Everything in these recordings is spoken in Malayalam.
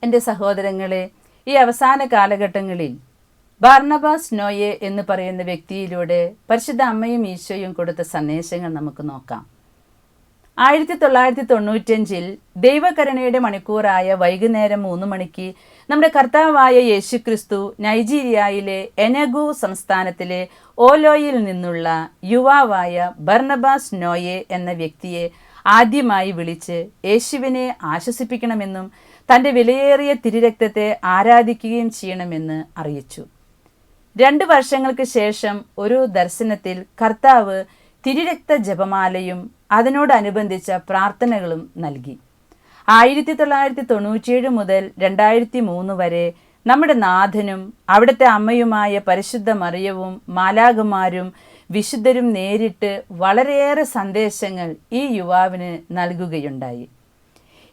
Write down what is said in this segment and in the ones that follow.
എൻ്റെ സഹോദരങ്ങളെ, ഈ അവസാന കാലഘട്ടങ്ങളിൽ ബാർണബാസ് നോയെ എന്ന് പറയുന്ന വ്യക്തിയിലൂടെ പരിശുദ്ധ അമ്മയും ഈശോയും കൊടുത്ത സന്ദേശങ്ങൾ നമുക്ക് നോക്കാം. 1995 ദൈവകരുണയുടെ മണിക്കൂറായ വൈകുന്നേരം 3 മണിക്ക് നമ്മുടെ കർത്താവായ യേശുക്രിസ്തു നൈജീരിയയിലെ എനഗു സംസ്ഥാനത്തിലെ ഓലോയിൽ നിന്നുള്ള യുവാവായ ബർണബാസ് നോയെ എന്ന വ്യക്തിയെ ആദ്യമായി വിളിച്ച് യേശുവിനെ ആശ്വസിപ്പിക്കണമെന്നും തൻ്റെ വിലയേറിയ തിരുരക്തത്തെ ആരാധിക്കുകയും ചെയ്യണമെന്ന് അറിയിച്ചു. 2 വർഷങ്ങൾക്ക് ശേഷം ഒരു ദർശനത്തിൽ കർത്താവ് തിരുരക്ത ജപമാലയും അതിനോടനുബന്ധിച്ച പ്രാർത്ഥനകളും നൽകി. 1997 മുതൽ 2003 വരെ നമ്മുടെ നാഥനും അവിടുത്തെ അമ്മയുമായ പരിശുദ്ധ മറിയവും മാലാഖമാരും വിശുദ്ധരും നേരിട്ട് വളരെയേറെ സന്ദേശങ്ങൾ ഈ യുവാവിന് നൽകുകയുണ്ടായി.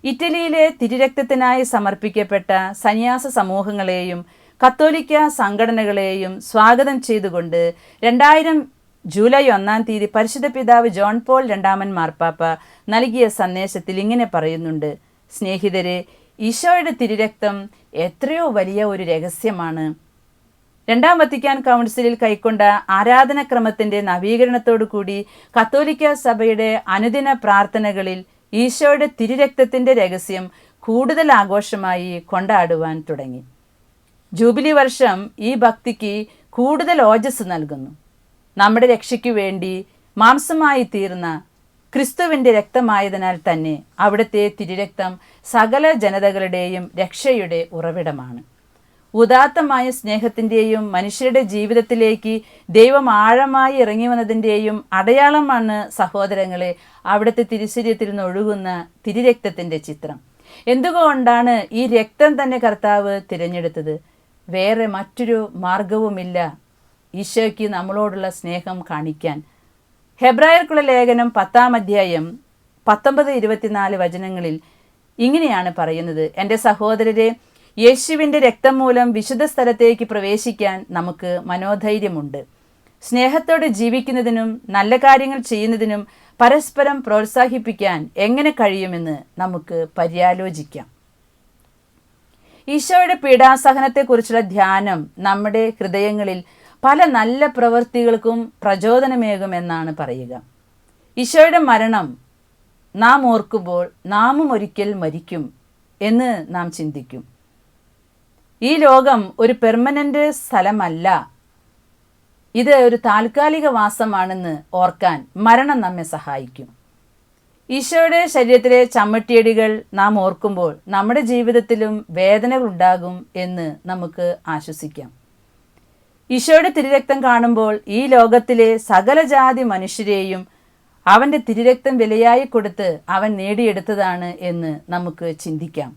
ഇറ്റലിയിലെ തിരുരക്തത്തിനായി സമർപ്പിക്കപ്പെട്ട സന്യാസ സമൂഹങ്ങളെയും കത്തോലിക്ക സംഘടനകളെയും സ്വാഗതം ചെയ്തുകൊണ്ട് 2000 ജൂലൈ 1 പരിശുദ്ധ പിതാവ് ജോൺ പോൾ 2 മാർപ്പാപ്പ നൽകിയ സന്ദേശത്തിൽ ഇങ്ങനെ പറയുന്നുണ്ട്: സ്നേഹിതരെ, ഈശോയുടെ തിരുരക്തം എത്രയോ വലിയ ഒരു രഹസ്യമാണ്. 2ാം വത്തിക്കാൻ കൗൺസിലിൽ കൈക്കൊണ്ട ആരാധനാക്രമത്തിൻ്റെ നവീകരണത്തോടു കൂടി കത്തോലിക്ക സഭയുടെ അനുദിന പ്രാർത്ഥനകളിൽ ഈശോയുടെ തിരുരക്തത്തിൻ്റെ രഹസ്യം കൂടുതൽ ആഘോഷമായി കൊണ്ടാടുവാൻ തുടങ്ങി. ജൂബിലി വർഷം ഈ ഭക്തിക്ക് കൂടുതൽ ഓജസ് നൽകുന്നു. നമ്മുടെ രക്ഷയ്ക്കു വേണ്ടി മാംസമായി തീർന്ന ക്രിസ്തുവിൻ്റെ രക്തമായതിനാൽ തന്നെ അവിടുത്തെ തിരുരക്തം സകല ജനതകളുടെയും രക്ഷയുടെ ഉറവിടമാണ്. ഉദാത്തമായ സ്നേഹത്തിൻ്റെയും മനുഷ്യരുടെ ജീവിതത്തിലേക്ക് ദൈവം ആഴമായി ഇറങ്ങി വന്നതിൻ്റെയും അടയാളമാണ് സഹോദരങ്ങളെ അവിടുത്തെ തിരുശരീരത്തിൽ നിന്ന് ഒഴുകുന്ന തിരുരക്തത്തിൻ്റെ ചിത്രം. എന്തുകൊണ്ടാണ് ഈ രക്തം തന്നെ കർത്താവ് തിരഞ്ഞെടുത്തത്? വേറെ മറ്റൊരു മാർഗവുമില്ല ഈശോയ്ക്ക് നമ്മളോടുള്ള സ്നേഹം കാണിക്കാൻ. ഹെബ്രായർക്കുള്ള ലേഖനം 10-ാം അധ്യായം 19-24 വചനങ്ങളിൽ ഇങ്ങനെയാണ് പറയുന്നത്: എൻ്റെ സഹോദരരെ, യേശുവിൻ്റെ രക്തം മൂലം വിശുദ്ധ സ്ഥലത്തേക്ക് പ്രവേശിക്കാൻ നമുക്ക് മനോധൈര്യമുണ്ട്. സ്നേഹത്തോടെ ജീവിക്കുന്നതിനും നല്ല കാര്യങ്ങൾ ചെയ്യുന്നതിനും പരസ്പരം പ്രോത്സാഹിപ്പിക്കാൻ എങ്ങനെ കഴിയുമെന്ന് നമുക്ക് പര്യാലോചിക്കാം. ഈശോയുടെ പീഡാസഹനത്തെക്കുറിച്ചുള്ള ധ്യാനം നമ്മുടെ ഹൃദയങ്ങളിൽ പല നല്ല പ്രവൃത്തികൾക്കും പ്രചോദനമേകുമെന്നാണ് പറയുക. ഈശോയുടെ മരണം നാം ഓർക്കുമ്പോൾ നാമും ഒരിക്കൽ മരിക്കും എന്ന് നാം ചിന്തിക്കും. ഈ ലോകം ഒരു പെർമനൻ്റ് സ്ഥലമല്ല, ഇത് ഒരു താൽക്കാലിക വാസമാണെന്ന് ഓർക്കാൻ മരണം നമ്മെ സഹായിക്കും. ഈശോയുടെ ശരീരത്തിലെ ചമ്മട്ടിയടികൾ നാം ഓർക്കുമ്പോൾ നമ്മുടെ ജീവിതത്തിലും വേദനകൾ ഉണ്ടാകും എന്ന് നമുക്ക് ആശ്വസിക്കാം. ഈശോയുടെ തിരുരക്തം കാണുമ്പോൾ ഈ ലോകത്തിലെ സകല ജാതി മനുഷ്യരെയും അവൻ്റെ തിരുരക്തം വിലയായി കൊടുത്ത് അവൻ നേടിയെടുത്തതാണ് എന്ന് നമുക്ക് ചിന്തിക്കാം.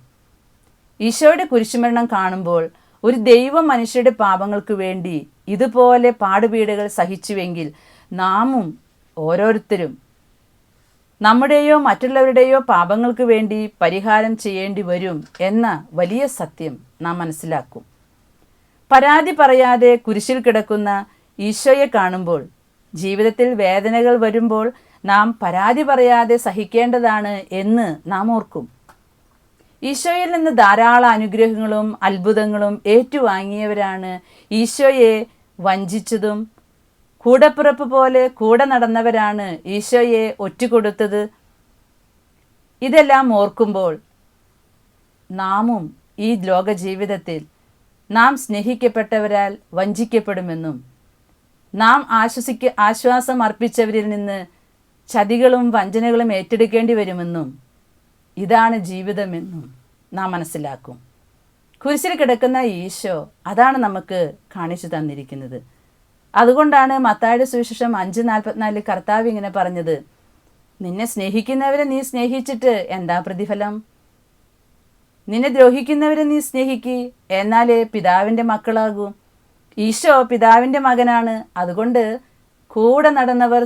ഈശോയുടെ കുരിശുമരണം കാണുമ്പോൾ ഒരു ദൈവം മനുഷ്യരുടെ പാപങ്ങൾക്ക് വേണ്ടി ഇതുപോലെ പാടുപീടുകൾ സഹിച്ചുവെങ്കിൽ നാമും ഓരോരുത്തരും നമ്മുടെയോ മറ്റുള്ളവരുടെയോ പാപങ്ങൾക്ക് വേണ്ടി പരിഹാരം ചെയ്യേണ്ടി വരും എന്ന വലിയ സത്യം നാം മനസ്സിലാക്കും. പരാതി പറയാതെ കുരിശിൽ കിടക്കുന്ന ഈശോയെ കാണുമ്പോൾ ജീവിതത്തിൽ വേദനകൾ വരുമ്പോൾ നാം പരാതി പറയാതെ സഹിക്കേണ്ടതാണ് എന്ന് നാം ഓർക്കും. ഈശോയിൽ നിന്ന് ധാരാളം അനുഗ്രഹങ്ങളും അത്ഭുതങ്ങളും ഏറ്റുവാങ്ങിയവരാണ് ഈശോയെ വഞ്ചിച്ചതും. കൂടപ്പിറപ്പ് പോലെ കൂടെ നടന്നവരാണ് ഈശോയെ ഒറ്റുകൊടുത്തത്. ഇതെല്ലാം ഓർക്കുമ്പോൾ നാമും ഈ ലോക ജീവിതത്തിൽ നാം സ്നേഹിക്കപ്പെട്ടവരാൽ വഞ്ചിക്കപ്പെടുമെന്നും നാം ആശ്വാസം അർപ്പിച്ചവരിൽ നിന്ന് ചതികളും വഞ്ചനകളും ഏറ്റെടുക്കേണ്ടി വരുമെന്നും ഇതാണ് ജീവിതമെന്നും നാം മനസ്സിലാക്കും. കുരിശിൽ കിടക്കുന്ന ഈശോ അതാണ് നമുക്ക് കാണിച്ചു തന്നിരിക്കുന്നത്. അതുകൊണ്ടാണ് മത്തായിയുടെ സുവിശേഷം 5:44 കർത്താവ് ഇങ്ങനെ പറഞ്ഞത്: നിന്നെ സ്നേഹിക്കുന്നവരെ നീ സ്നേഹിച്ചിട്ട് എന്താ പ്രതിഫലം? നിന്നെ ദ്രോഹിക്കുന്നവരെ നീ സ്നേഹിക്ക്, എന്നാലേ പിതാവിൻ്റെ മക്കളാകൂ. ഈശോ പിതാവിൻ്റെ മകനാണ്. അതുകൊണ്ട് കൂടെ നടന്നവർ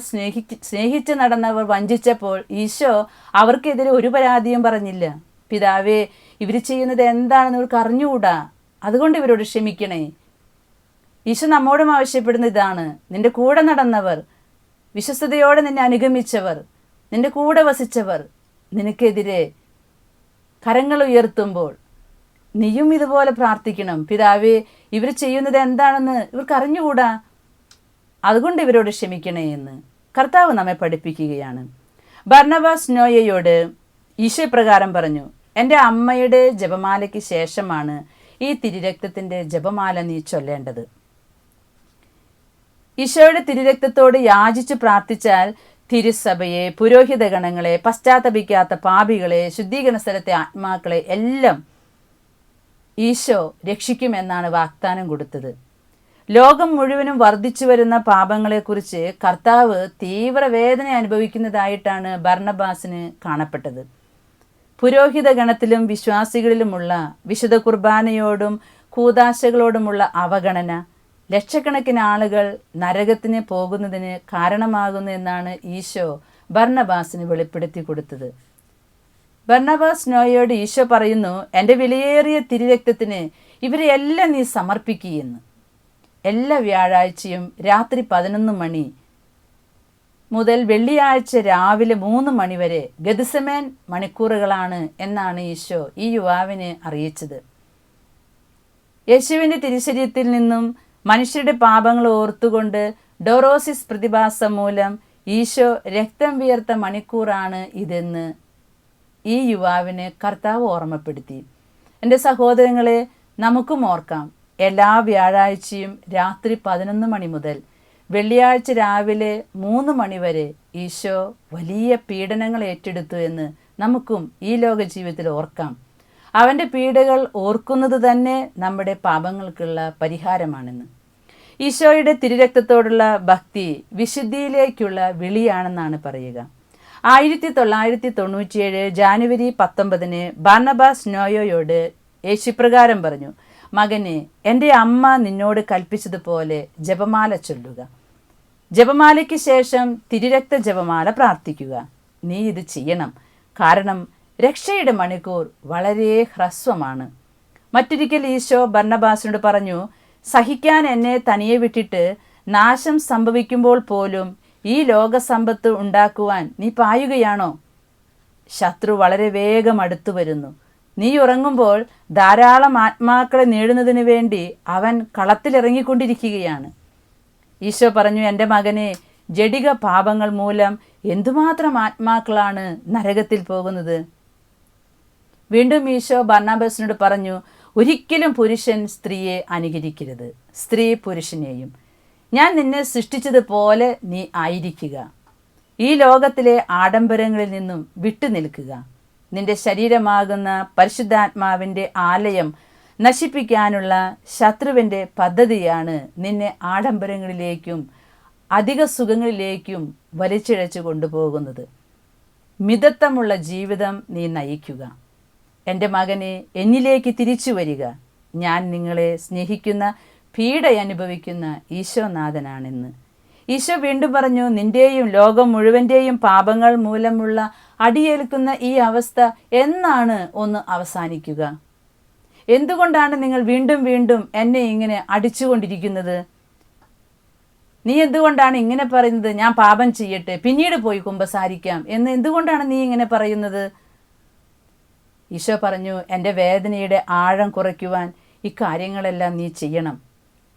സ്നേഹിച്ച് നടന്നവർ വഞ്ചിച്ചപ്പോൾ ഈശോ അവർക്കെതിരെ ഒരു പരാതിയും പറഞ്ഞില്ല. പിതാവേ, ഇവർ ചെയ്യുന്നത് എന്താണെന്ന് ഇവർക്ക് അറിഞ്ഞുകൂടാ, അതുകൊണ്ട് ഇവരോട് ക്ഷമിക്കണേ. ഈശോ നമ്മോടും ആവശ്യപ്പെടുന്ന ഇതാണ്: നിന്റെ കൂടെ നടന്നവർ, വിശ്വസ്തയോടെ നിന്നെ അനുഗമിച്ചവർ, നിന്റെ കൂടെ വസിച്ചവർ നിനക്കെതിരെ കരങ്ങൾ ഉയർത്തുമ്പോൾ നീയും ഇതുപോലെ പ്രാർത്ഥിക്കണം. പിതാവേ, ഇവർ ചെയ്യുന്നത് എന്താണെന്ന് ഇവർക്ക് അറിഞ്ഞുകൂടാ, അതുകൊണ്ട് ഇവരോട് ക്ഷമിക്കണേ എന്ന് കർത്താവ് നമ്മെ പഠിപ്പിക്കുകയാണ്. ബർന്നബാസ് നോയയോട് ഈശോ പ്രകാരം പറഞ്ഞു, എൻ്റെ അമ്മയുടെ ജപമാലയ്ക്ക് ശേഷമാണ് ഈ തിരുരക്തത്തിൻ്റെ ജപമാല നീ ചൊല്ലേണ്ടത്. ഈശോയുടെ തിരുരക്തത്തോട് യാചിച്ച് പ്രാർത്ഥിച്ചാൽ തിരുസഭയെ, പുരോഹിത ഗണങ്ങളെ, പശ്ചാത്തപിക്കാത്ത പാപികളെ, ശുദ്ധീകരണ സ്ഥലത്തെ ആത്മാക്കളെ എല്ലാം ഈശോ രക്ഷിക്കുമെന്നാണ് വാഗ്ദാനം കൊടുത്തത്. ലോകം മുഴുവനും വർദ്ധിച്ചു വരുന്ന പാപങ്ങളെക്കുറിച്ച് കർത്താവ് തീവ്രവേദന അനുഭവിക്കുന്നതായിട്ടാണ് ബർന്നബാസിന് കാണപ്പെട്ടത്. പുരോഹിത ഗണത്തിലും വിശ്വാസികളിലുമുള്ള വിശുദ്ധ കുർബാനയോടും കൂദാശകളോടുമുള്ള അവഗണന ലക്ഷക്കണക്കിന് ആളുകൾ നരകത്തിന് പോകുന്നതിന് കാരണമാകുന്നു എന്നാണ് ഈശോ ബർന്നബാസിന് വെളിപ്പെടുത്തി കൊടുത്തത്. ബർന്നബാസ് നോയയോട് ഈശോ പറയുന്നു, എൻ്റെ വിലയേറിയ തിരുരക്തത്തിന് ഇവരെ എല്ലാം നീ സമർപ്പിക്കുകയെന്ന്. എല്ലാ വ്യാഴാഴ്ചയും രാത്രി 11 മണി മുതൽ വെള്ളിയാഴ്ച രാവിലെ 3 മണി വരെ ഗെത്സമേൻ മണിക്കൂറുകളാണ് എന്നാണ് ഈശോ ഈ യുവാവിനെ അറിയിച്ചത്. യേശുവിൻ്റെ തിരുശരീരത്തിൽ നിന്നും മനുഷ്യരുടെ പാപങ്ങൾ ഓർത്തുകൊണ്ട് ഡോറോസിസ് പ്രതിഭാസം മൂലം ഈശോ രക്തം വിയർത്ത മണിക്കൂറാണ് ഇതെന്ന് ഈ യുവാവിനെ കർത്താവ് ഓർമ്മപ്പെടുത്തി. എൻ്റെ സഹോദരങ്ങളെ, നമുക്കും ഓർക്കാം, എല്ലാ വ്യാഴാഴ്ചയും രാത്രി 11 മണി മുതൽ വെള്ളിയാഴ്ച രാവിലെ 3 മണി വരെ ഈശോ വലിയ പീഡനങ്ങൾ ഏറ്റെടുത്തു എന്ന് നമുക്കും ഈ ലോക ജീവിതത്തിൽ ഓർക്കാം. അവൻ്റെ പീഡകൾ ഓർക്കുന്നത് തന്നെ നമ്മുടെ പാപങ്ങൾക്കുള്ള പരിഹാരമാണെന്ന്. ഈശോയുടെ തിരുരക്തത്തോടുള്ള ഭക്തി വിശുദ്ധിയിലേക്കുള്ള വിളിയാണെന്നാണ് പറയുക. 1997 ജാനുവരി 19 ബർന്നബാസ് നോയയോട് യേശുപ്രകാരം പറഞ്ഞു, മകനെ, എൻ്റെ അമ്മ നിന്നോട് കൽപ്പിച്ചതുപോലെ ജപമാല ചൊല്ലുക. ജപമാലയ്ക്ക് ശേഷം തിരുരക്ത ജപമാല പ്രാർത്ഥിക്കുക. നീ ഇത് ചെയ്യണം, കാരണം രക്ഷയുടെ മണിക്കൂർ വളരെ ഹ്രസ്വമാണ്. മറ്റൊരിക്കൽ ഈശോ ബർന്നബാസിനോട് പറഞ്ഞു, സഹിക്കാൻ എന്നെ തനിയെ വിട്ടിട്ട് നാശം സംഭവിക്കുമ്പോൾ പോലും ഈ ലോകസമ്പത്ത് ഉണ്ടാക്കുവാൻ നീ പായുകയാണോ? ശത്രു വളരെ വേഗം അടുത്തു വരുന്നു. നീ ഉറങ്ങുമ്പോൾ ധാരാളം ആത്മാക്കളെ നേടുന്നതിന് വേണ്ടി അവൻ കളത്തിലിറങ്ങിക്കൊണ്ടിരിക്കുകയാണ്. ഈശോ പറഞ്ഞു, എൻ്റെ മകനെ, ജഡിക പാപങ്ങൾ മൂലം എന്തുമാത്രം ആത്മാക്കളാണ് നരകത്തിൽ പോകുന്നത്. വീണ്ടും ഈശോ ബർന്നബാസിനോട് പറഞ്ഞു, ഒരിക്കലും പുരുഷൻ സ്ത്രീയെ അനുകരിക്കരുത്, സ്ത്രീ പുരുഷനെയും. ഞാൻ നിന്നെ സൃഷ്ടിച്ചതുപോലെ നീ ആയിരിക്കുക. ഈ ലോകത്തിലെ ആഡംബരങ്ങളിൽ നിന്നും വിട്ടുനിൽക്കുക. നിന്റെ ശരീരമാകുന്ന പരിശുദ്ധാത്മാവിൻ്റെ ആലയം നശിപ്പിക്കാനുള്ള ശത്രുവിൻ്റെ പദ്ധതിയാണ് നിന്നെ ആഡംബരങ്ങളിലേക്കും അധിക സുഖങ്ങളിലേക്കും വലിച്ചിഴച്ചു കൊണ്ടുപോകുന്നത്. മിതത്വമുള്ള ജീവിതം നീ നയിക്കുക. എൻ്റെ മകനെ, എന്നിലേക്ക് തിരിച്ചു വരിക. ഞാൻ നിങ്ങളെ സ്നേഹിക്കുന്ന, പീഡ അനുഭവിക്കുന്ന ഈശോനാഥനാണെന്ന്. ഈശോ വീണ്ടും പറഞ്ഞു, നിന്റെയും ലോകം മുഴുവൻ്റെയും പാപങ്ങൾ മൂലമുള്ള അടിയേൽക്കുന്ന ഈ അവസ്ഥ എന്നാണ് ഒന്ന് അവസാനിക്കുക? എന്തുകൊണ്ടാണ് നിങ്ങൾ വീണ്ടും വീണ്ടും എന്നെ ഇങ്ങനെ അടിച്ചുകൊണ്ടിരിക്കുന്നത്? നീ എന്തുകൊണ്ടാണ് ഇങ്ങനെ പറയുന്നത്, ഞാൻ പാപം ചെയ്യട്ടെ പിന്നീട് പോയി കുമ്പസാരിക്കാം എന്ന് എന്തുകൊണ്ടാണ് നീ ഇങ്ങനെ പറയുന്നത്? ഈശോ പറഞ്ഞു, എൻ്റെ വേദനയുടെ ആഴം കുറയ്ക്കുവാൻ ഇക്കാര്യങ്ങളെല്ലാം നീ ചെയ്യണം.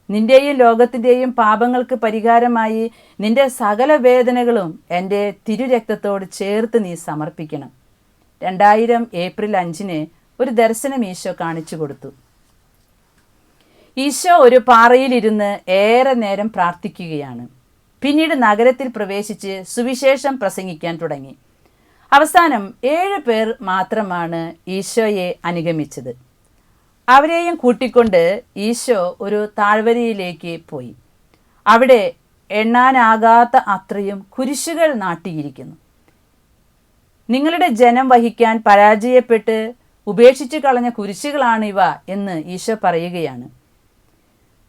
നിൻ്റെയും ലോകത്തിൻ്റെയും പാപങ്ങൾക്ക് പരിഹാരമായി നിൻ്റെ സകല വേദനകളും എൻ്റെ തിരുരക്തത്തോട് ചേർത്ത് നീ സമർപ്പിക്കണം. 2000 ഏപ്രിൽ 5 ഒരു ദർശനം ഈശോ കാണിച്ചു കൊടുത്തു. ഈശോ ഒരു പാറയിലിരുന്ന് ഏറെ നേരം പ്രാർത്ഥിക്കുകയാണ്. പിന്നീട് നഗരത്തിൽ പ്രവേശിച്ച് സുവിശേഷം പ്രസംഗിക്കാൻ തുടങ്ങി. അവസാനം 7 പേർ മാത്രമാണ് ഈശോയെ അനുഗമിച്ചത്. അവരെയും കൂട്ടിക്കൊണ്ട് ഈശോ ഒരു താഴ്വരയിലേക്ക് പോയി. അവിടെ എണ്ണാനാകാത്ത അത്രയും കുരിശുകൾ നാട്ടിയിരിക്കുന്നു. നിങ്ങളുടെ ജനം വഹിക്കാൻ പരാജയപ്പെട്ട് ഉപേക്ഷിച്ച് കളഞ്ഞ കുരിശുകളാണ് ഇവ എന്ന് ഈശോ പറയുകയാണ്.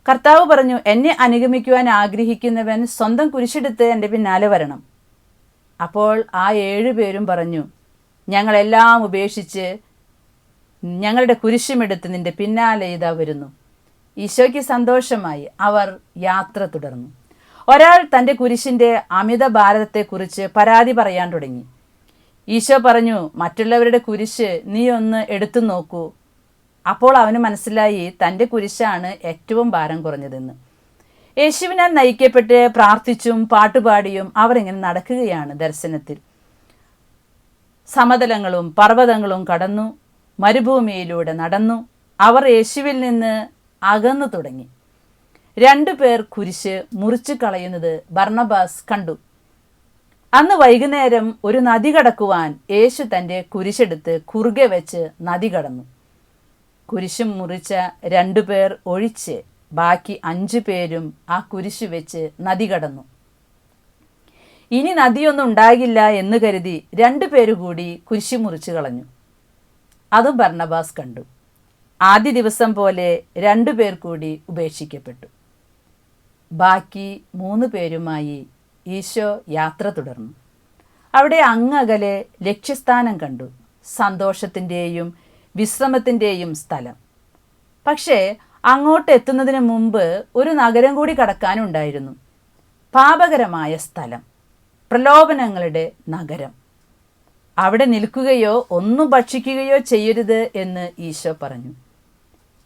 കർത്താവ് പറഞ്ഞു, എന്നെ അനുഗമിക്കുവാൻ ആഗ്രഹിക്കുന്നവൻ സ്വന്തം കുരിശെടുത്ത് എൻ്റെ പിന്നാലെ വരണം. അപ്പോൾ ആ 7 പേരും പറഞ്ഞു, ഞങ്ങളെല്ലാം ഉപേക്ഷിച്ച് ഞങ്ങളുടെ കുരിശുമെടുത്ത് നിന്റെ പിന്നാലെ ഇതാ വരുന്നു. ഈശോയ്ക്ക് സന്തോഷമായി. അവർ യാത്ര തുടർന്നു. ഒരാൾ തൻ്റെ കുരിശിൻ്റെ അമിത ഭാരത്തെക്കുറിച്ച് പരാതി പറയാൻ തുടങ്ങി. ഈശോ പറഞ്ഞു, മറ്റുള്ളവരുടെ കുരിശ് നീ ഒന്ന് എടുത്തു നോക്കൂ. അപ്പോൾ അവന് മനസ്സിലായി തൻ്റെ കുരിശാണ് ഏറ്റവും ഭാരം കുറഞ്ഞതെന്ന്. യേശുവിനാൽ നയിക്കപ്പെട്ട് പ്രാർത്ഥിച്ചും പാട്ടുപാടിയും അവർ ഇങ്ങനെ നടക്കുകയാണ് ദർശനത്തിൽ. സമതലങ്ങളും പർവ്വതങ്ങളും കടന്നു, മരുഭൂമിയിലൂടെ നടന്നു. അവർ യേശുവിൽ നിന്ന് അകന്നു തുടങ്ങി. 2 പേർ കുരിശ് മുറിച്ചു കളയുന്നത് ബർണബാസ് കണ്ടു. അന്ന് വൈകുന്നേരം ഒരു നദി കടക്കുവാൻ യേശു തൻ്റെ കുരിശെടുത്ത് കുറുകെ വെച്ച് നദി കടന്നു. കുരിശും മുറിച്ച 2 പേർ ഒഴിച്ച് ബാക്കി 5 പേരും ആ കുരിശു വെച്ച് നദി കടന്നു. ഇനി നദിയൊന്നും ഉണ്ടാകില്ല എന്ന് കരുതി 2 പേര് കൂടി കുരിശു മുറിച്ചു കളഞ്ഞു. അതും ബർണബാസ് കണ്ടു. ആദ്യ ദിവസം പോലെ 2 പേർ കൂടി ഉപേക്ഷിക്കപ്പെട്ടു. ബാക്കി 3 പേരുമായി ഈശോ യാത്ര തുടർന്നു. അവിടെ അങ്ങകലെ ലക്ഷ്യസ്ഥാനം കണ്ടു, സന്തോഷത്തിൻ്റെയും വിശ്രമത്തിൻ്റെയും സ്ഥലം. പക്ഷേ അങ്ങോട്ട് എത്തുന്നതിന് മുമ്പ് ഒരു നഗരം കൂടി കടക്കാനുണ്ടായിരുന്നു. പാപകരമായ സ്ഥലം, പ്രലോഭനങ്ങളുടെ നഗരം. അവിടെ നിൽക്കുകയോ ഒന്നും ഭക്ഷിക്കുകയോ ചെയ്യരുത് എന്ന് ഈശോ പറഞ്ഞു.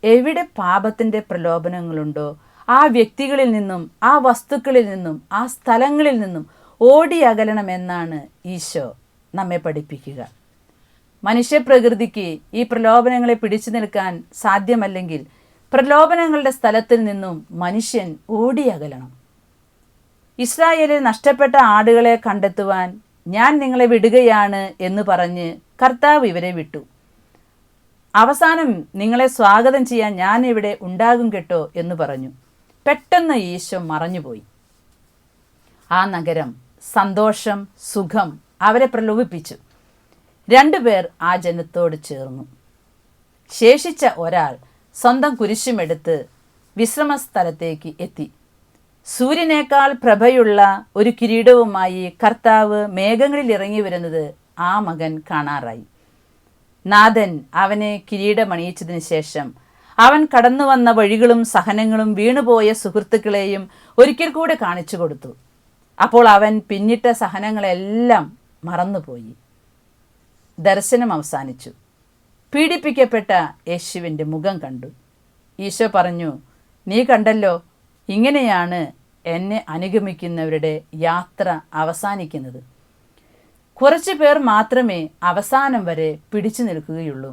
എവിടെ പാപത്തിൻ്റെ പ്രലോഭനങ്ങളുണ്ടോ ആ വ്യക്തികളിൽ നിന്നും, ആ വസ്തുക്കളിൽ നിന്നും, ആ സ്ഥലങ്ങളിൽ നിന്നും ഓടിയകലണമെന്നാണ് ഈശോ നമ്മെ പഠിപ്പിക്കുക. മനുഷ്യപ്രകൃതിക്ക് ഈ പ്രലോഭനങ്ങളെ പിടിച്ചു നിൽക്കാൻ സാധ്യമല്ലെങ്കിൽ പ്രലോഭനങ്ങളുടെ സ്ഥലത്തിൽ നിന്നും മനുഷ്യൻ ഓടിയകലണം. ഇസ്രായേലിൽ നഷ്ടപ്പെട്ട ആടുകളെ കണ്ടെത്തുവാൻ ഞാൻ നിങ്ങളെ വിടുകയാണ് എന്ന് പറഞ്ഞ് കർത്താവ് ഇവരെ വിട്ടു. അവസാനം നിങ്ങളെ സ്വാഗതം ചെയ്യാൻ ഞാൻ ഇവിടെ ഉണ്ടാകും കേട്ടോ എന്ന് പറഞ്ഞു. പെട്ടെന്ന് ഈശോ മറഞ്ഞുപോയി. ആ നഗരം, സന്തോഷം, സുഖം അവരെ പ്രലോഭിപ്പിച്ചു. 2 പേർ ആ ജനത്തോട് ചേർന്നു. ശേഷിച്ച ഒരാൾ സ്വന്തം കുരിശുമെടുത്ത് വിശ്രമസ്ഥലത്തേക്ക് എത്തി. സൂര്യനേക്കാൾ പ്രഭയുള്ള ഒരു കിരീടവുമായി കർത്താവ് മേഘങ്ങളിൽ ഇറങ്ങി വരുന്നത് ആ മകൻ കാണാറായി. നാഥൻ അവനെ കിരീടമണിയിച്ചതിന് ശേഷം അവൻ കടന്നു വന്ന വഴികളും സഹനങ്ങളും വീണുപോയ സുഹൃത്തുക്കളെയും ഒരിക്കൽ കൂടെ കാണിച്ചു കൊടുത്തു. അപ്പോൾ അവൻ പിന്നിട്ട സഹനങ്ങളെല്ലാം മറന്നുപോയി. ദർശനം അവസാനിച്ചു. പീഡിപ്പിക്കപ്പെട്ട യേശുവിൻ്റെ മുഖം കണ്ടു. ഈശോ പറഞ്ഞു, നീ കണ്ടല്ലോ, ഇങ്ങനെയാണ് എന്നെ അനുഗമിക്കുന്നവരുടെ യാത്ര അവസാനിക്കുന്നത്. കുറച്ചു പേർ മാത്രമേ അവസാനം വരെ പിടിച്ചു നിൽക്കുകയുള്ളൂ.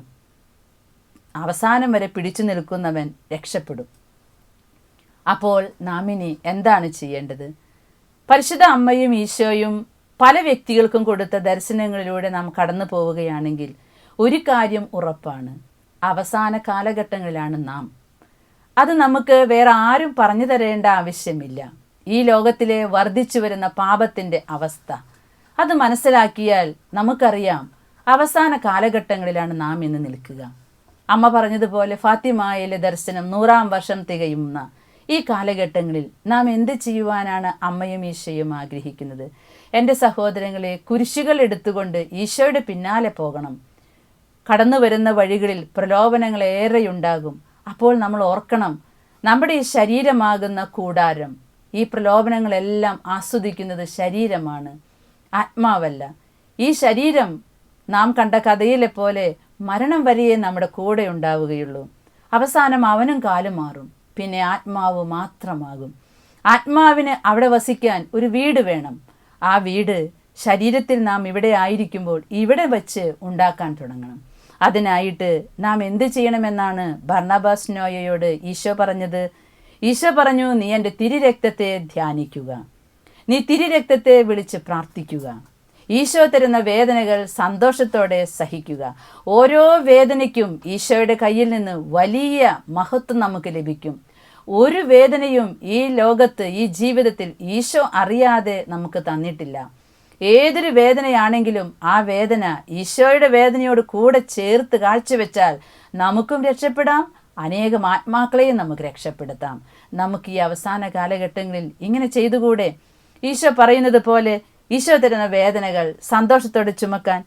അവസാനം വരെ പിടിച്ചു നിൽക്കുന്നവൻ രക്ഷപ്പെടും. അപ്പോൾ നാം ഇനി എന്താണ് ചെയ്യേണ്ടത്? പരിശുദ്ധ അമ്മയും ഈശോയും പല വ്യക്തികൾക്കും കൊടുത്ത ദർശനങ്ങളിലൂടെ നാം കടന്നു പോവുകയാണെങ്കിൽ ഒരു കാര്യം ഉറപ്പാണ്, അവസാന കാലഘട്ടങ്ങളിലാണ് നാം. അത് നമുക്ക് വേറെ ആരും പറഞ്ഞു തരേണ്ട ആവശ്യമില്ല. ഈ ലോകത്തിലെ വർദ്ധിച്ചു വരുന്ന പാപത്തിൻ്റെ അവസ്ഥ അത് മനസ്സിലാക്കിയാൽ നമുക്കറിയാം അവസാന കാലഘട്ടങ്ങളിലാണ് നാം ഇന്ന് നിൽക്കുക. അമ്മ പറഞ്ഞതുപോലെ ഫാത്തിമായിലെ ദർശനം 100-ാം വർഷം തികയുന്ന ഈ കാലഘട്ടങ്ങളിൽ നാം എന്ത് ചെയ്യുവാനാണ് അമ്മയും ഈശോയും ആഗ്രഹിക്കുന്നത്? എൻ്റെ സഹോദരങ്ങളെ, കുരിശുകൾ എടുത്തുകൊണ്ട് ഈശോയുടെ പിന്നാലെ പോകണം. കടന്നു വരുന്ന വഴികളിൽ പ്രലോഭനങ്ങൾ ഏറെയുണ്ടാകും. അപ്പോൾ നമ്മൾ ഓർക്കണം, നമ്മുടെ ഈ ശരീരമാകുന്ന കൂടാരം, ഈ പ്രലോഭനങ്ങളെല്ലാം ആസ്വദിക്കുന്നത് ശരീരമാണ്, ആത്മാവല്ല. ഈ ശരീരം നാം കണ്ട കഥയിലെ പോലെ മരണം വരെയേ നമ്മുടെ കൂടെ ഉണ്ടാവുകയുള്ളൂ. അവസാനം അവനും കാലുമാറും, പിന്നെ ആത്മാവ് മാത്രമാകും. ആത്മാവിന് അവിടെ വസിക്കാൻ ഒരു വീട് വേണം. ആ വീട് ശരീരത്തിൽ നാം ഇവിടെ ആയിരിക്കുമ്പോൾ ഇവിടെ വച്ച് ഉണ്ടാക്കാൻ തുടങ്ങണം. അതിനായിട്ട് നാം എന്ത് ചെയ്യണമെന്നാണ് ബർണബാസ് നോയയോട് ഈശോ പറഞ്ഞത്? ഈശോ പറഞ്ഞു, നീ എൻ്റെ തിരുരക്തത്തെ ധ്യാനിക്കുക, നീ തിരുരക്തത്തെ വിളിച്ച് പ്രാർത്ഥിക്കുക, ഈശോ തരുന്ന വേദനകൾ സന്തോഷത്തോടെ സഹിക്കുക. ഓരോ വേദനയ്ക്കും ഈശോയുടെ കയ്യിൽ നിന്ന് വലിയ മഹത്വം നമുക്ക് ലഭിക്കും. ഒരു വേദനയും ഈ ലോകത്ത്, ഈ ജീവിതത്തിൽ ഈശോ അറിയാതെ നമുക്ക് തന്നിട്ടില്ല. ഏതൊരു വേദനയാണെങ്കിലും ആ വേദന ഈശോയുടെ വേദനയോട് കൂടെ ചേർത്ത് കാഴ്ചവെച്ചാൽ നമുക്കും രക്ഷപ്പെടാം, അനേകം ആത്മാക്കളെയും നമുക്ക് രക്ഷപ്പെടുത്താം. നമുക്ക് ഈ അവസാന കാലഘട്ടങ്ങളിൽ ഇങ്ങനെ ചെയ്തുകൂടെ? ഈശോ പറയുന്നത് പോലെ ഈശോ തരുന്ന വേദനകൾ സന്തോഷത്തോടെ ചുമക്കാൻ.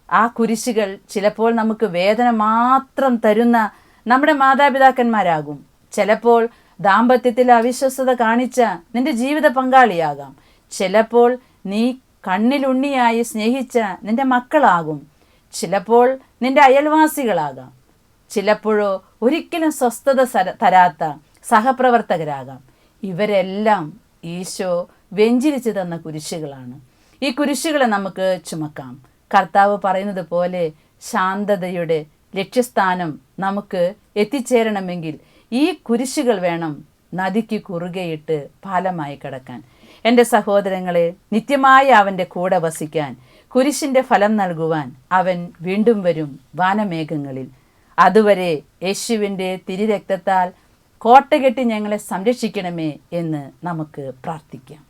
ആ കുരിശുകൾ ചിലപ്പോൾ നമുക്ക് വേദന മാത്രം തരുന്ന നമ്മുടെ മാതാപിതാക്കന്മാരാകും. ചിലപ്പോൾ ദാമ്പത്യത്തിൽ അവിശ്വസ്തത കാണിച്ച നിന്റെ ജീവിത പങ്കാളിയാകാം. ചിലപ്പോൾ നീ കണ്ണിലുണ്ണിയായി സ്നേഹിച്ച നിന്റെ മക്കളാകും. ചിലപ്പോൾ നിന്റെ അയൽവാസികളാകാം. ചിലപ്പോഴോ ഒരിക്കലും സ്വസ്ഥത തരാത്ത സഹപ്രവർത്തകരാകാം. ഇവരെല്ലാം ഈശോ വെഞ്ചരിച്ചു തന്ന കുരിശുകളാണ്. ഈ കുരിശുകളെ നമുക്ക് ചുമക്കാം. കർത്താവ് പറയുന്നത് പോലെ ശാന്തതയുടെ ലക്ഷ്യസ്ഥാനം നമുക്ക് എത്തിച്ചേരണമെങ്കിൽ ഈ കുരിശുകൾ വേണം നദിക്ക് കുറുകെയിട്ട് പാലമായി കടക്കാൻ. എൻ്റെ സഹോദരങ്ങളെ, നിത്യമായ അവൻ്റെ കൂടെ വസിക്കാൻ, കുരിശിൻ്റെ ഫലം നൽകുവാൻ അവൻ വീണ്ടും വരും വാനമേഘങ്ങളിൽ. അതുവരെ യേശുവിൻ്റെ തിരുരക്തത്താൽ കോട്ടകെട്ടി ഞങ്ങളെ സംരക്ഷിക്കണമേ എന്ന് നമുക്ക് പ്രാർത്ഥിക്കാം.